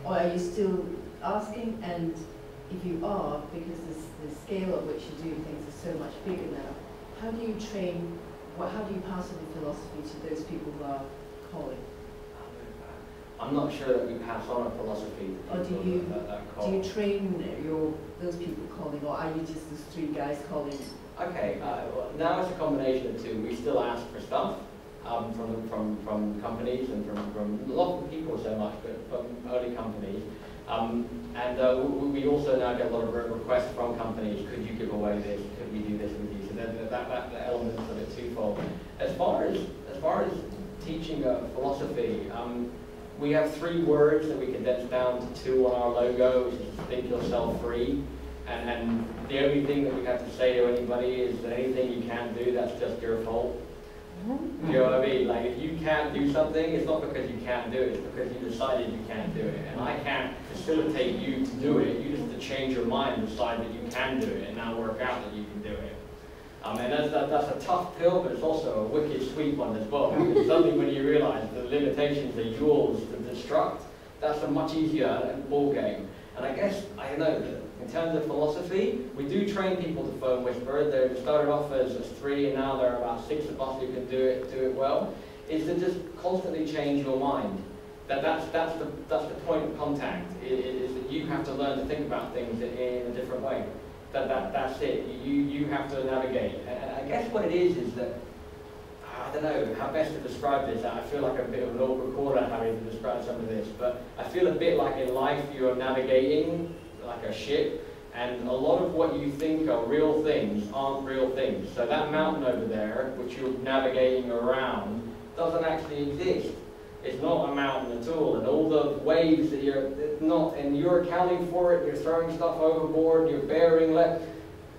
Or are you still asking? And if you are, because the scale at which you do things is so much bigger now, how do you train, how do you pass on the philosophy to those people who are calling? I'm not sure that we pass on a philosophy to people that call. Do you train those people calling, or are you just those three guys calling? Okay, well, now it's a combination of two. We still ask for stuff from companies and from a lot of people so much, but from early companies. We also now get a lot of requests from companies. Could you give away this? Could we do this with you? So that element of it twofold. As far as teaching a philosophy, we have 3 words that we condense down to 2 on our logo, which is think yourself free. And the only thing that we have to say to anybody is that anything you can't do, that's just your fault. You know what I mean? Like, if you can't do something, it's not because you can't do it, it's because you decided you can't do it. And I can't facilitate you to do it. You just have to change your mind, decide that you can do it, and now work out that you can do it. And that's a tough pill, but it's also a wicked sweet one as well. Because suddenly when you realize the limitations are yours to destruct, that's a much easier ball game. And I guess, I don't know, in terms of philosophy, we do train people to phone whisper. They started off as 3, and now there are about 6 of us who can do it well. Is to just constantly change your mind. That's the point of contact. Is that you have to learn to think about things in a different way. That's it. You have to navigate. And I guess what it is that, I don't know how best to describe this. I feel like a bit of an awkward corner having to describe some of this, but I feel a bit like in life you are navigating like a ship, and a lot of what you think are real things aren't real things. So that mountain over there, which you're navigating around, doesn't actually exist. It's not a mountain at all, and all the waves that you're accounting for it, you're throwing stuff overboard, you're bearing left.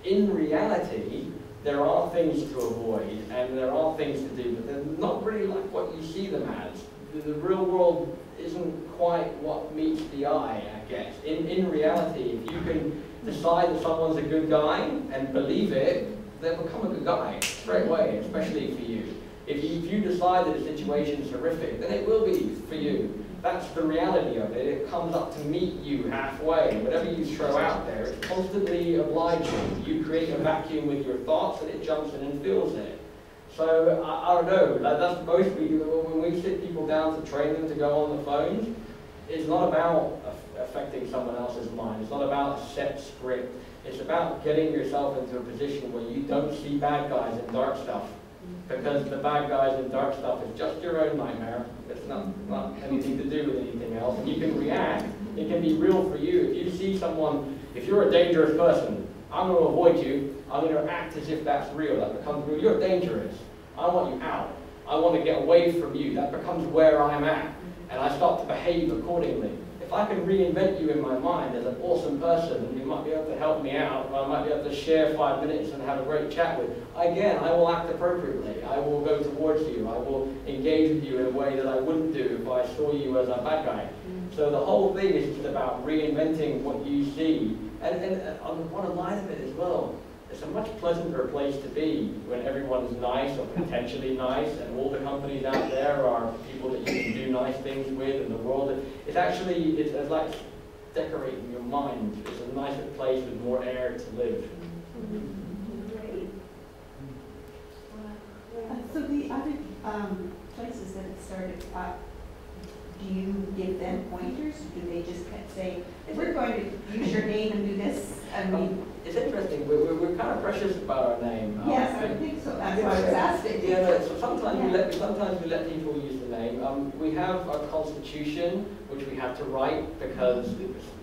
In reality, there are things to avoid, and there are things to do, but they're not really like what you see them as. The real world isn't quite what meets the eye, I guess. In reality, if you can decide that someone's a good guy and believe it, they'll become a good guy straight away, especially for you. If you decide that a situation is horrific, then it will be for you. That's the reality of it. It comes up to meet you halfway. Whatever you throw out there, it's constantly obliging. You create a vacuum with your thoughts, and it jumps in and fills it. So, I don't know, that's mostly, when we sit people down to train them to go on the phones, it's not about affecting someone else's mind. It's not about a set script. It's about getting yourself into a position where you don't see bad guys and dark stuff. Because the bad guys and dark stuff is just your own nightmare. It's not anything to do with anything else. And you can react. It can be real for you. If you see someone, if you're a dangerous person, I'm going to avoid you. I'm going to act as if that's real. That becomes real. You're dangerous. I want you out. I want to get away from you. That becomes where I'm at. And I start to behave accordingly. If I can reinvent you in my mind as an awesome person, you might be able to help me out, or I might be able to share 5 minutes and have a great chat with, again, I will act appropriately. I will go towards you. I will engage with you in a way that I wouldn't do if I saw you as a bad guy. So the whole thing is just about reinventing what you see. And on one line of it as well, it's a much pleasanter place to be when everyone's nice or potentially nice, and all the companies out there are people that you can do nice things with, and the world. It's like decorating your mind. It's a nicer place with more air to live. Great. So the other places that it started up, do you give them pointers? Do they just say, we're going to use your name and do this? I mean, it's interesting. We're kind of precious about our name. Yes, I think so. That's why I was asking. Yeah, no, so sometimes we let people use the name. We have a constitution which we had to write because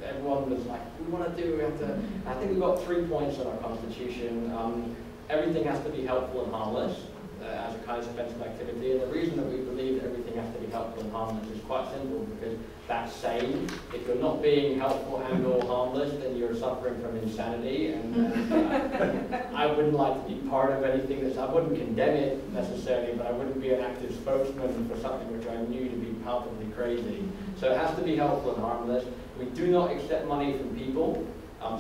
everyone was like, we want to do. We have to. I think we've got 3 points in our constitution. Everything has to be helpful and harmless. As a kind of offensive activity, and the reason that we believe that everything has to be helpful and harmless is quite simple, because that's sane. If you're not being helpful and or harmless, then you're suffering from insanity, and I wouldn't like to be part of anything I wouldn't condemn it necessarily, but I wouldn't be an active spokesman for something which I knew to be palpably crazy. So it has to be helpful and harmless. We do not accept money from people.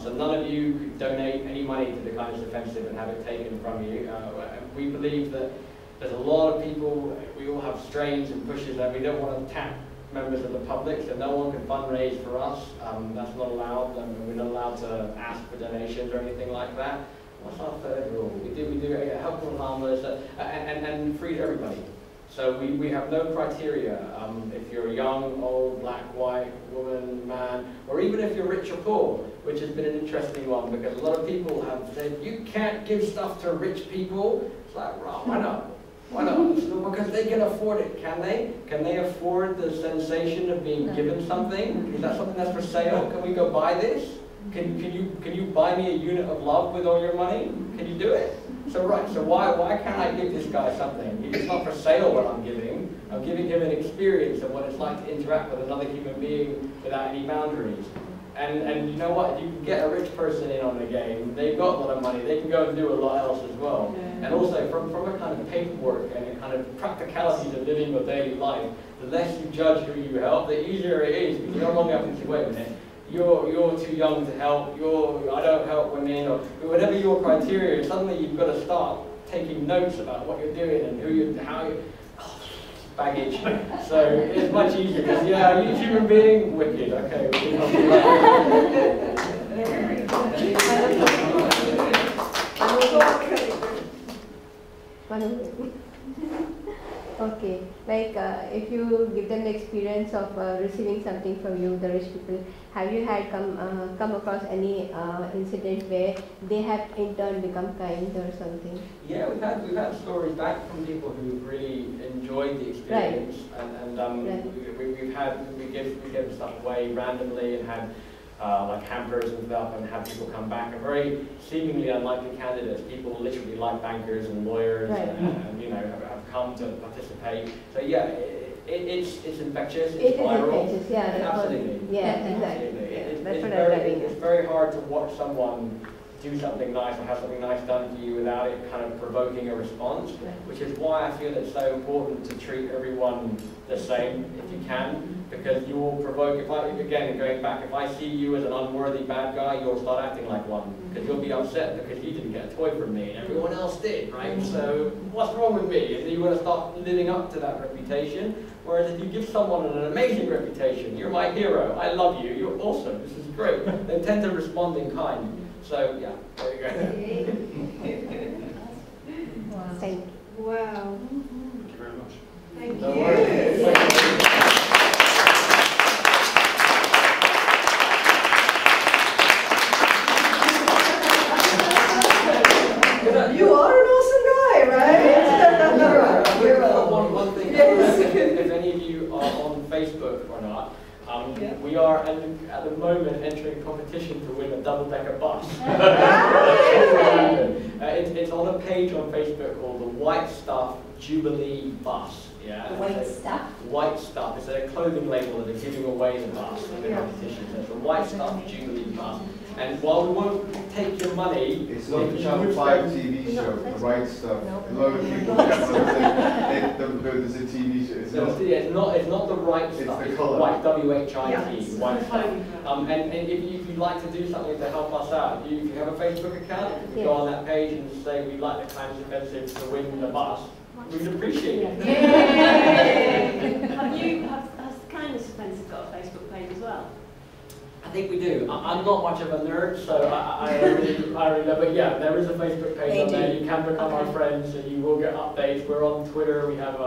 So none of you could donate any money to the Kindness Offensive and have it taken from you. We believe that there's a lot of people, we all have strains and pushes that we don't want to tap members of the public, so no one can fundraise for us. That's not allowed. We're not allowed to ask for donations or anything like that. What's our third rule? We do helpful and harmless, and free to everybody. So we have no criteria. If you're young, old, black, white, woman, man, or even if you're rich or poor, which has been an interesting one, because a lot of people have said, you can't give stuff to rich people. It's like, well, why not? Why not? Because they can afford it, can they? Can they afford the sensation of being given something? Is that something that's for sale? Can we go buy this? Can you buy me a unit of love with all your money? Can you do it? So why can't I give this guy something? It's not for sale what I'm giving. I'm giving him an experience of what it's like to interact with another human being without any boundaries. And you know what? If you can get a rich person in on the game, they've got a lot of money, they can go and do a lot else as well. And also from a kind of paperwork and a kind of practicalities of living your daily life, the less you judge who you help, the easier it is, because you no longer have to say, wait a minute, you're too young to help, I don't help women, or whatever your criteria is. Suddenly you've got to start taking notes about what you're doing and how you, baggage. So it's much easier because, yeah, you human being, wicked. Okay, we can help you Okay, like if you give them the experience of receiving something from you, the rich people, have you had come across any incident where they have in turn become kind or something? Yeah, we've had stories back from people who really enjoyed the experience, right. and we give stuff away randomly and had like hampers and stuff, and have people come back, and very seemingly unlikely candidates, people literally like bankers and lawyers, right. and you know have come to participate. So yeah, it's infectious, it's it viral. Is infectious, yeah, Absolutely. Yeah, exactly. It's very hard to watch someone do something nice or have something nice done for you without it kind of provoking a response, right. which is why I feel it's so important to treat everyone the same if you can, because you will provoke, again, going back, if I see you as an unworthy bad guy, you'll start acting like one, because you'll be upset because you didn't get a toy from me and everyone else did, right? So what's wrong with me? And you want to start living up to that reputation, whereas if you give someone an amazing reputation, you're my hero, I love you, you're awesome, this is great, they tend to respond in kind. So yeah, there you go. Wow. Thank you. Wow. Thank you very much. Thank No you. worries. You are an awesome guy, right? You're One thing, if any of you are on Facebook or not, we are at the moment entering a competition to win a double-decker bus. It's on a page on Facebook called the White Stuff Jubilee Bus. Yeah. The white stuff? White Stuff. It's a clothing label that is giving away the bus in the competition. So it's the White Stuff Jubilee Bus. And while we won't take your money, it's not the Channel 5 TV show, The Right Stuff. A lot of people there's a TV show. It's not the right stuff. It's the colour. White, W-H-I-T, Yeah, white stuff. And if you'd like to do something to help us out, if you have a Facebook account, if you go on that page and say we'd like the Kindness Offensive to win the bus, we'd appreciate it. Has Kindness Offensive got a Facebook page as well? I think we do. I'm not much of a nerd, so I really know. But yeah, there is a Facebook page on there. You can become our friends, and you will get updates. We're on Twitter. We have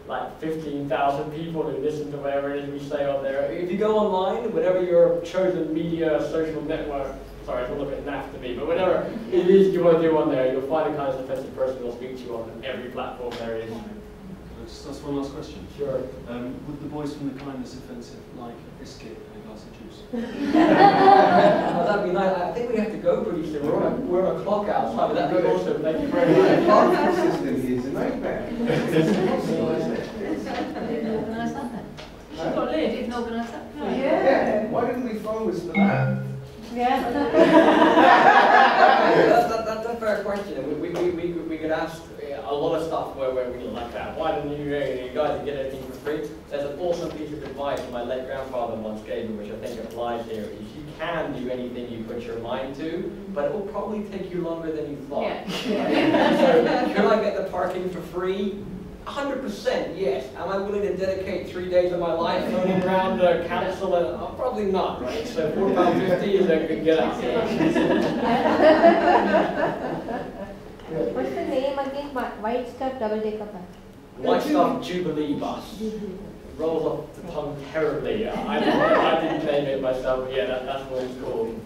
like 15,000 people who listen to whatever it is we say on there. If you go online, whatever your chosen media social network, sorry, it's a little bit naff to me, but whatever it is you want to do on there, you'll find a Kindness Offensive person who'll speak to you on every platform there is. That's one last question. Sure. Would the boys from the Kindness Offensive like a biscuit and a glass of juice? That'd be nice. I think we have to go pretty soon. We're on a clock outside, but that'd be awesome. Thank you very much. The parking system here is a nightmare. It's impossible, isn't it? Organise that then. She's got a lid, you can organise that. Yeah. Why didn't we phone us for that? Yeah. That's a fair question. We could ask a lot of stuff where we like that. Why didn't you guys get anything for free? There's an awesome piece of advice my late grandfather once gave me, which I think applies here. Is you can do anything you put your mind to, but it will probably take you longer than you thought. Yeah. So, could I get the parking for free? 100% yes. Am I willing to dedicate 3 days of my life running around a council? Probably not, right? So £4.50 is a good get out. What's the name again? White Stuff Double Decker Bus. White Stuff Jubilee Bus. Rolls off the tongue terribly. I didn't name it myself, but yeah, that's what it's called.